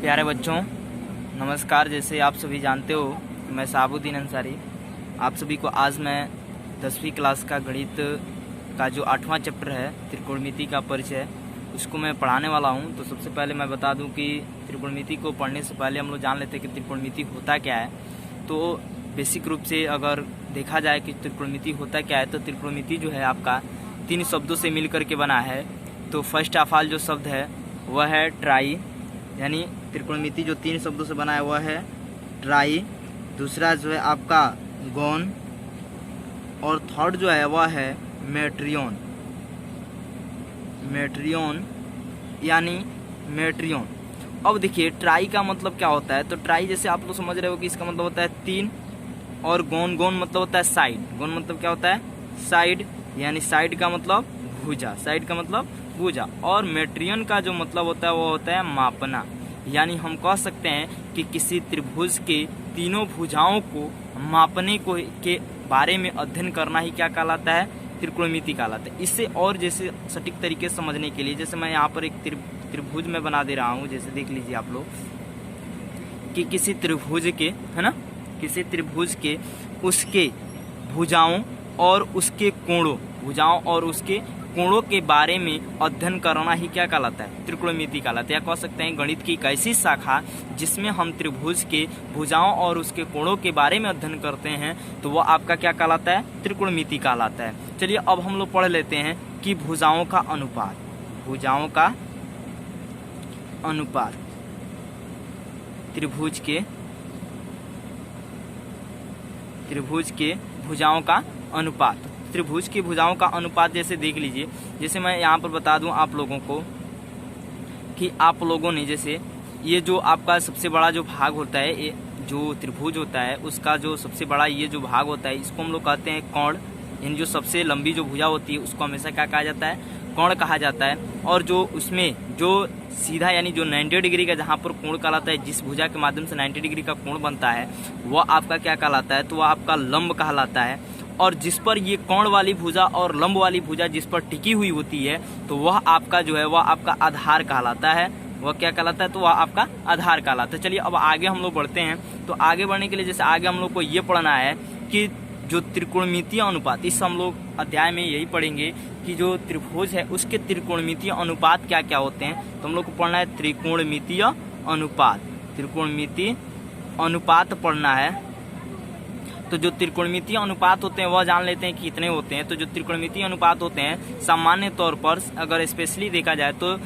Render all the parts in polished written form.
प्यारे बच्चों, नमस्कार। जैसे आप सभी जानते हो, मैं साबुद्दीन अंसारी आप सभी को आज मैं 10वीं क्लास का गणित का जो 8वां चैप्टर है त्रिकोणमिति का परिचय, उसको मैं पढ़ाने वाला हूं। तो सबसे पहले मैं बता दूं कि त्रिकोणमिति को पढ़ने से पहले हम लोग जान लेते हैं कि त्रिकोणमिति होता क्या है। तो बेसिक रूप से अगर देखा जाए कि त्रिकोणमिति होता क्या है, तो त्रिकोणमिति जो है आपका 3 शब्दों से मिलकर के बना है। तो फर्स्ट ऑफ ऑल जो शब्द है वह है ट्राई, यानी त्रिकोणमिति जो 3 शब्दों से बना है वह है ट्राई। दूसरा जो है आपका गौन, और थर्ड जो है वह है मेट्रियन, यानी मेट्रियन। अब देखिए ट्राई का मतलब क्या होता है। तो ट्राई जैसे आप लोग समझ रहे हो कि इसका मतलब होता है 3, और गौन मतलब होता है साइड। गौन मतलब क्या होता है? साइड, यानी साइड का मतलब भुजा, साइड का मतलब भुजा। और मेट्रियन का जो मतलब होता है वो होता है मापना, यानी हम कह सकते हैं कि किसी त्रिभुज के तीनों भुजाओं को मापने को के बारे में अध्ययन करना ही क्या कहलाता है? त्रिकोणमिति कहलाता है। इससे और जैसे सटीक तरीके से समझने के लिए, जैसे मैं यहाँ पर एक त्रिभुज में बना दे रहा हूँ। जैसे देख लीजिए आप लोग कि किसी त्रिभुज के, है ना, किसी त्रिभुज के उसके भुजाओं और उसके कोणों, भुजाओं और उसके कोणों के बारे में अध्ययन करना ही क्या कहलाता है? त्रिकोणमिति कहलाता है। या कह सकते हैं गणित की एक ऐसी शाखा जिसमें हम त्रिभुज के भुजाओं और उसके कोणों के बारे में अध्ययन करते हैं, तो वह आपका क्या कहलाता है? त्रिकोणमिति कहलाता है। चलिए अब हम लोग पढ़ लेते हैं कि भुजाओं का अनुपात, भुजाओं का अनुपात, त्रिभुज के भुजाओं का अनुपात, त्रिभुज की भुजाओं का अनुपात। जैसे देख लीजिए, जैसे मैं यहाँ पर बता दूं आप लोगों को कि आप लोगों ने जैसे ये जो आपका सबसे बड़ा जो भाग होता है, ये जो त्रिभुज होता है उसका जो सबसे बड़ा ये जो भाग होता है, इसको हम लोग कहते हैं कोण। यानी जो सबसे लंबी जो भुजा होती है उसको हमेशा क्या कहा जाता है? कोण कहा जाता है। और जो उसमें जो सीधा यानी जो 90 डिग्री का जहाँ पर कोण कहलाता है, जिस भुजा के माध्यम से 90 डिग्री का कोण बनता है वह आपका क्या कहलाता है? तो वह आपका लंब कहलाता है। और जिस पर ये कोण वाली भुजा और लंब वाली भुजा जिस पर टिकी हुई होती है, तो वह आपका जो है वह आपका आधार कहलाता है। वह क्या कहलाता है? तो वह आपका आधार कहलाता है। चलिए अब आगे हम लोग बढ़ते हैं। तो आगे बढ़ने के लिए जैसे आगे हम लोग को ये पढ़ना है कि जो त्रिकोणमितीय अनुपात, इस हम लोग अध्याय में यही पढ़ेंगे कि जो त्रिभुज है उसके त्रिकोणमितीय अनुपात क्या क्या होते हैं। तो हम लोग को पढ़ना है त्रिकोणमितीय अनुपात, त्रिकोणमितीय अनुपात पढ़ना है। तो जो त्रिकोणमितीय अनुपात होते हैं वह जान लेते हैं कि कितने होते हैं। तो जो त्रिकोणमितीय अनुपात होते हैं सामान्य तौर पर अगर स्पेशली देखा जाए तो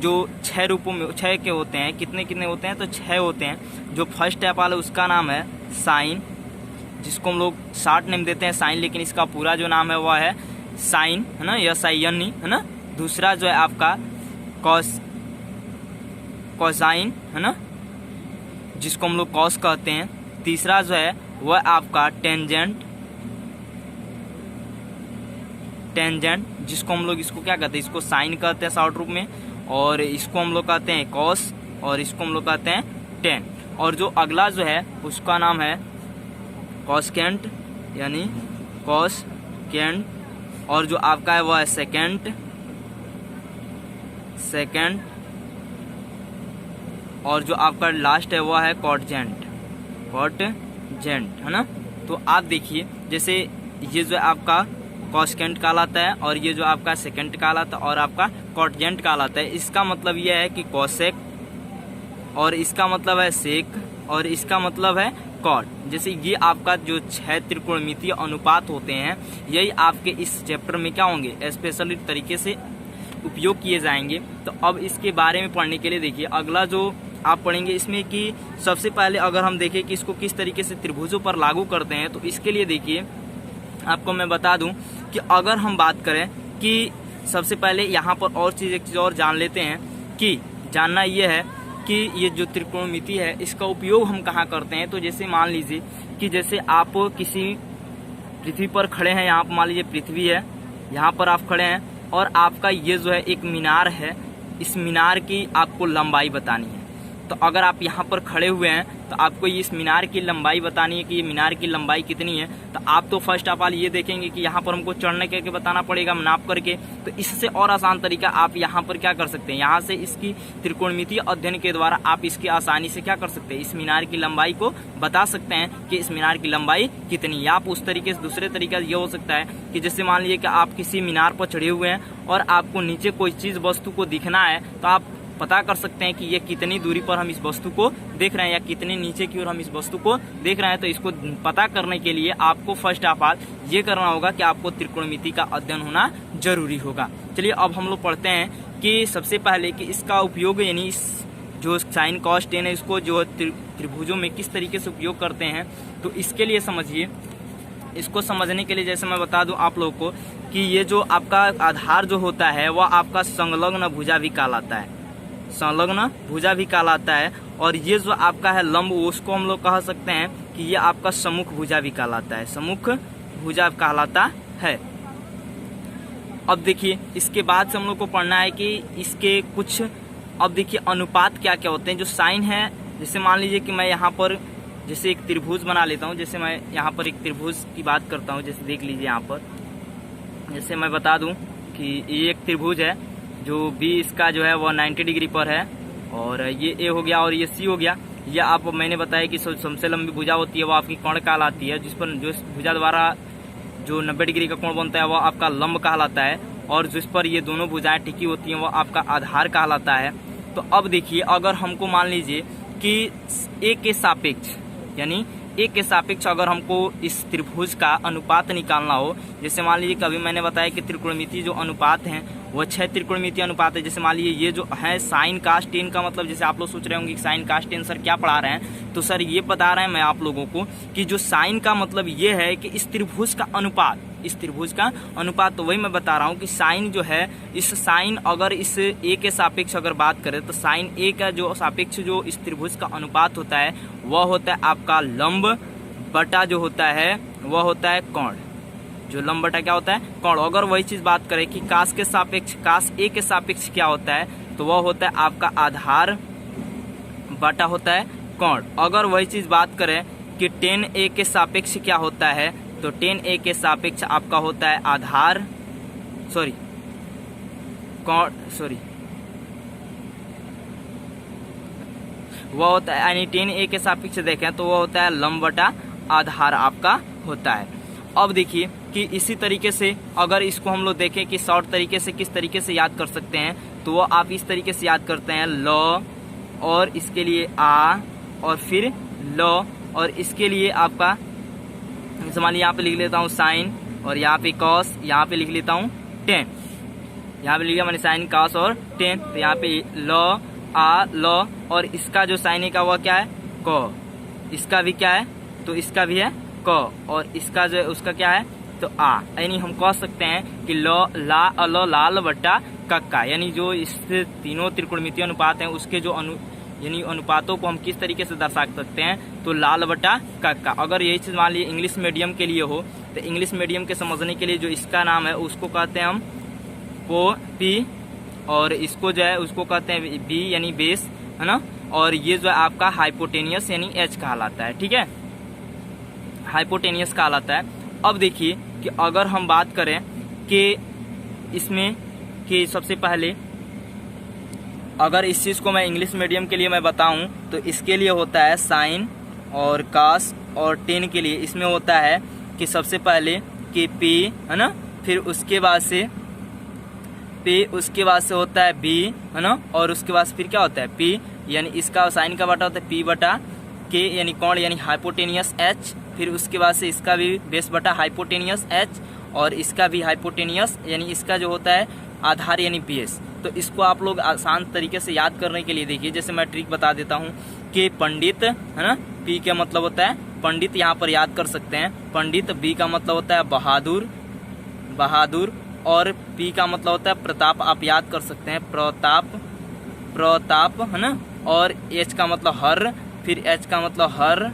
जो 6 रूपों में 6 के होते हैं। कितने होते हैं? तो 6 होते हैं। जो फर्स्ट है वाला उसका नाम है साइन, जिसको हम लोग शॉर्ट नेम देते हैं साइन, लेकिन इसका पूरा जो नाम है वह है साइन, है ना, SIN, है ना। दूसरा जो है आपका कोसाइन, है ना, जिसको हम लोग कॉस कहते हैं। तीसरा जो है वह आपका टेंजेंट, जिसको हम लोग इसको क्या कहते हैं? इसको साइन कहते हैं शॉर्ट रूप में। और इसको हम लोग कहते हैं कॉस, और इसको हम लोग कहते हैं टेन। और जो अगला जो है उसका नाम है कॉसकेंट, यानी कॉसकेंट। और जो आपका है वह है सेकेंड, और जो आपका लास्ट है वह है कॉटजेंट, है ना। तो आप देखिए जैसे ये जो आपका कॉसकेंट कहलाता है, और ये जो आपका सेकेंड कहलाता है, और आपका कॉटजेंट कहलाता है। इसका मतलब यह है कि कॉसेक, और इसका मतलब है सेक, और इसका मतलब है कॉट। जैसे ये आपका जो 6 त्रिकोणमितीय अनुपात होते हैं, यही आपके इस चैप्टर में क्या होंगे? स्पेशली तरीके से उपयोग किए जाएंगे। तो अब इसके बारे में पढ़ने के लिए देखिए अगला जो आप पढ़ेंगे इसमें कि सबसे पहले अगर हम देखें कि इसको किस तरीके से त्रिभुजों पर लागू करते हैं, तो इसके लिए देखिए आपको मैं बता दूं कि अगर हम बात करें कि सबसे पहले यहाँ पर और एक चीज़ और जान लेते हैं कि जानना यह है कि ये जो त्रिकोणमिति है इसका उपयोग हम कहाँ करते हैं। तो जैसे मान लीजिए कि जैसे आप किसी पृथ्वी पर खड़े हैं, यहाँ पर मान लीजिए पृथ्वी है, यहाँ पर आप खड़े हैं और आपका ये जो है एक मीनार है, इस मीनार की आपको लंबाई बतानी है। तो अगर आप यहाँ पर खड़े हुए हैं तो आपको इस मीनार की लंबाई बतानी है कि ये मीनार की लंबाई कितनी है। तो आप तो फर्स्ट ऑफ ऑल ये देखेंगे कि यहाँ पर हमको चढ़ने करके बताना पड़ेगा नाप करके। तो इससे और आसान तरीका आप यहाँ पर क्या कर सकते हैं, यहाँ से इसकी त्रिकोणमितीय अध्ययन के द्वारा आप इसकी आसानी से क्या कर सकते हैं, इस मीनार की लंबाई को बता सकते हैं कि इस मीनार की लंबाई कितनी है। आप उस तरीके से दूसरे तरीका ये हो सकता है कि जैसे मान लीजिए कि आप किसी मीनार पर चढ़े हुए हैं और आपको नीचे कोई चीज़ वस्तु को दिखना है, तो आप पता कर सकते हैं कि ये कितनी दूरी पर हम इस वस्तु को देख रहे हैं या कितने नीचे की ओर हम इस वस्तु को देख रहे हैं। तो इसको पता करने के लिए आपको फर्स्ट ऑफ ऑल ये करना होगा कि आपको त्रिकोणमिति का अध्ययन होना जरूरी होगा। चलिए अब हम लोग पढ़ते हैं कि सबसे पहले कि इसका उपयोग यानी इस जो साइन कॉस टेन है इसको जो त्रिभुजों में किस तरीके से उपयोग करते हैं। तो इसके लिए समझिए, इसको समझने के लिए जैसे मैं बता दूं आप लोगों को कि ये जो आपका आधार जो होता है वह आपका संलग्न भुजा भी कहलाता है, संलग्न भुजा भी कहलाता है। और ये जो आपका है लंब, उसको हम लोग कह सकते हैं कि ये आपका सम्मुख भुजा भी कहलाता है, सम्मुख भुजा कहलाता है। अब देखिए इसके बाद से हम लोग को पढ़ना है कि इसके कुछ, अब देखिए अनुपात क्या क्या होते हैं। जो साइन है, जैसे मान लीजिए कि मैं यहाँ पर जैसे एक त्रिभुज बना लेता हूँ, जैसे मैं यहाँ पर एक त्रिभुज की बात करता हूँ, जैसे देख लीजिए यहाँ पर, जैसे मैं बता दूँ कि ये एक त्रिभुज है जो बी इसका जो है वह 90 डिग्री पर है, और ये ए हो गया और ये सी हो गया। ये आप मैंने बताया कि सबसे लंबी भुजा होती है वो आपकी कर्ण कहलाती है, जिस पर जो भुजा द्वारा जो 90 डिग्री का कोण बनता है वह आपका लंब कहलाता है, और जिस पर ये दोनों भुजाएं टिकी होती हैं वह आपका आधार कहलाता है। तो अब देखिए अगर हमको मान लीजिए कि ए के सापेक्ष यानी एक के सापेक्ष अगर हमको इस त्रिभुज का अनुपात निकालना हो, जैसे मान लीजिए कि अभी मैंने बताया कि त्रिकोणमितीय जो अनुपात हैं वो 6 त्रिकोणमितीय अनुपात है। जैसे मान लीजिए ये जो है साइन कास टेन का मतलब, जैसे आप लोग सोच रहे होंगे कि साइन कास टेन सर क्या पढ़ा रहे हैं, तो सर ये बता रहे हैं मैं आप लोगों को कि जो साइन का मतलब ये है कि इस त्रिभुज का अनुपात, इस त्रिभुज का अनुपात। तो वही मैं बता रहा हूँ कि साइन जो है, इस साइन अगर इस ए के सापेक्ष अगर बात करें तो साइन ए का जो सापेक्ष जो इस त्रिभुज का अनुपात होता है वह होता है आपका लंब बटा जो होता है वह होता है कोण। जो लंब बटा क्या होता है, कोण। अगर वही चीज बात करें कि कास के सापेक्ष, कास ए के सापेक्ष क्या होता है, तो वह होता है आपका आधार बटा होता है कोण। अगर वही चीज बात करें कि टेन ए के सापेक्ष क्या होता है, तो टेन ए के सापेक्ष आपका होता है आधार वह होता है, यानी टेन ए के सापेक्ष देखें तो वह होता है लंब बटा आधार आपका होता है। अब देखिए कि इसी तरीके से अगर इसको हम लोग देखें कि शॉर्ट तरीके से किस तरीके से याद कर सकते हैं, तो वो आप इस तरीके से याद करते हैं ल, और इसके लिए आ, और फिर ल, और इसके लिए आपका जैसे मान लीजिए यहाँ पे लिख लेता हूँ साइन, और यहाँ पे कॉस, यहाँ पे लिख लेता हूँ टेन, यहाँ पे लिख लिया मैंने साइन कॉस और टेन। तो यहाँ पे ल आ ल, और इसका जो साइन का वह क्या है क, इसका भी क्या है तो इसका भी है क, और इसका जो उसका क्या है तो आ। यानी हम कह सकते हैं कि ल ला अल लाल बट्टा कक्का, यानी जो इस तीनों त्रिकोणमितीय अनुपात हैं उसके जो यानी अनुपातों को हम किस तरीके से दर्शा सकते हैं, तो लाल बटा कक्का। अगर यही चीज मान लीजिए इंग्लिश मीडियम के लिए हो, तो इंग्लिश मीडियम के समझने के लिए जो इसका नाम है उसको कहते हैं हम पी, और इसको जो है उसको कहते हैं बी यानी बेस, है ना। और ये जो है आपका हाइपोटेनियस यानी एच कहलाता है, ठीक है, हाइपोटेनियस कहलाता है। अब देखिए कि अगर हम बात करें कि इसमें कि सबसे पहले अगर इस चीज़ को मैं इंग्लिश मीडियम के लिए मैं बताऊं तो इसके लिए होता है साइन और कास, और टेन के लिए इसमें होता है कि सबसे पहले कि पी, है ना, फिर उसके बाद से पी, उसके बाद से होता है बी, है ना, और उसके बाद फिर क्या होता है पी, यानी इसका साइन का बटा होता है पी बटा के यानी कोण यानी हाइपोटेनियस एच, फिर उसके बाद से इसका भी बेस बटा हाइपोटेनियस एच, और इसका भी हाइपोटेनियस यानी इसका जो होता है आधार यानी बेस। तो इसको आप लोग आसान तरीके से याद करने के लिए देखिए, जैसे मैं ट्रिक बता देता हूँ कि पंडित, है ना, पी का मतलब होता है पंडित, यहाँ पर याद कर सकते हैं पंडित। बी का मतलब होता है बहादुर, बहादुर, और पी का मतलब होता है प्रताप, आप याद कर सकते हैं प्रताप, प्रताप, है ना। और एच का मतलब हर, फिर एच का मतलब हर,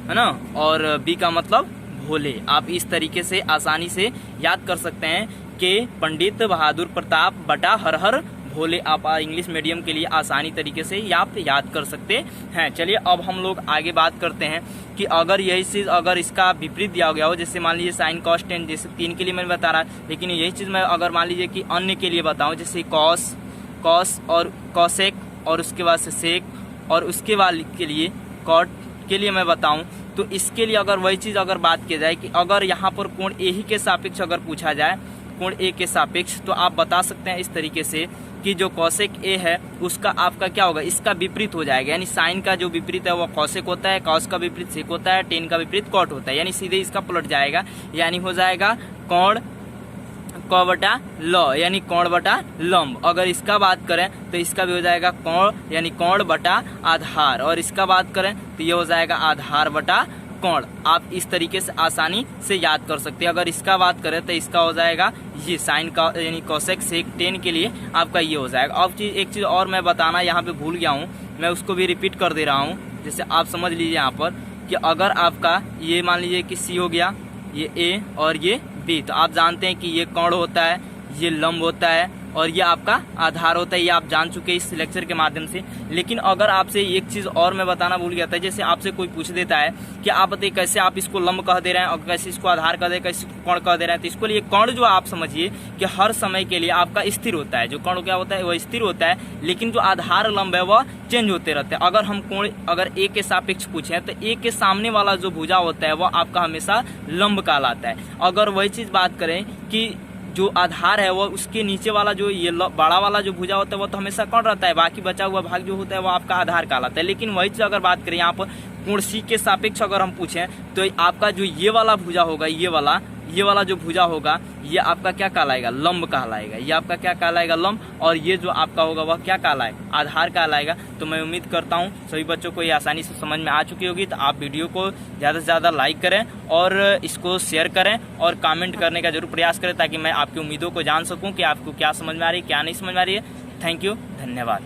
है ना, और बी का मतलब भोले। आप इस तरीके से आसानी से याद कर सकते हैं कि पंडित बहादुर प्रताप बटा हर हर भोले आप इंग्लिश मीडियम के लिए आसानी तरीके से आप याद कर सकते हैं। चलिए अब हम लोग आगे बात करते हैं कि अगर यही चीज़ अगर इसका विपरीत दिया गया हो, जैसे मान लीजिए साइन कॉस टेन, जैसे 3 के लिए मैंने बता रहा, लेकिन यही चीज़ मैं अगर मान लीजिए कि अन्य के लिए बताऊँ, जैसे कॉस और कॉसेक और उसके बाद से सेक और उसके बाद के लिए कॉट के लिए मैं बताऊं, तो इसके लिए अगर वही चीज़ अगर बात की जाए कि अगर यहाँ पर कोण ए ही के सापेक्ष अगर पूछा जाए, कोण ए के सापेक्ष, तो आप बता सकते हैं इस तरीके से कि जो कॉसेक ए है उसका आपका क्या होगा, इसका विपरीत हो जाएगा। यानी साइन का जो विपरीत है वो कॉसेक होता है, कॉस का विपरीत सेक होता है, टेन का विपरीत कॉट होता है, यानी सीधे इसका पलट जाएगा। यानी हो जाएगा कोण क बटा ल, यानी कोण बटा लंब। अगर इसका बात करें तो इसका भी हो जाएगा कोण, यानी कोण बटा आधार, और इसका बात करें तो ये हो जाएगा आधार बटा कोण। आप इस तरीके से आसानी से याद कर सकते हैं। अगर इसका बात करें तो इसका हो जाएगा ये साइन का, यानी कोसेक सेक टेन के लिए आपका ये हो जाएगा। अब एक चीज़ और मैं बताना यहाँ पे भूल गया हूँ, मैं उसको भी रिपीट कर दे रहा हूँ, जैसे आप समझ लीजिए यहाँ पर कि अगर आपका ये मान लीजिए कि सी हो गया, ये ए और ये बी, तो आप जानते हैं कि ये कोण होता है, ये लंब होता है और ये आपका आधार होता है। ये आप जान चुके हैं इस लेक्चर के माध्यम से। लेकिन अगर आपसे एक चीज़ और मैं बताना भूल गया था, जैसे आपसे कोई पूछ देता है कि आप बताइए कैसे आप इसको लंब कह दे रहे हैं और कैसे इसको आधार कह दे, कैसे कोण कह दे रहे हैं, तो इसको लिए कोण जो आप समझिए कि हर समय के लिए आपका स्थिर होता है। जो कोण क्या होता है वह स्थिर होता है, लेकिन जो आधार लंब है वह चेंज होते रहते हैं। अगर हम कोण अगर ए के सापेक्ष पूछें तो ए के सामने वाला जो भुजा होता है वह आपका हमेशा लंब कहलाता है। अगर वही चीज़ बात करें कि जो आधार है वो उसके नीचे वाला जो ये बड़ा वाला जो भुजा होता है वो तो हमेशा कोण रहता है, बाकी बचा हुआ भाग जो होता है वो आपका आधार कहलाता है। लेकिन वही चीज़ अगर बात करें यहाँ पर कोण सी के सापेक्ष अगर हम पूछें तो आपका जो ये वाला भुजा होगा, ये वाला जो भुजा होगा ये आपका क्या कहलाएगा, लंब कहलाएगा। ये आपका क्या कहलाएगा, लंब। और ये जो आपका होगा वह क्या कहलाएगा, आधार कहलाएगा। तो मैं उम्मीद करता हूँ सभी बच्चों को ये आसानी से समझ में आ चुकी होगी। तो आप वीडियो को ज़्यादा से ज़्यादा लाइक करें और इसको शेयर करें और कमेंट करने का जरूर प्रयास करें, ताकि मैं आपकी उम्मीदों को जान सकूँ कि आपको क्या समझ में आ रही है, क्या नहीं समझ में आ रही है। थैंक यू, धन्यवाद।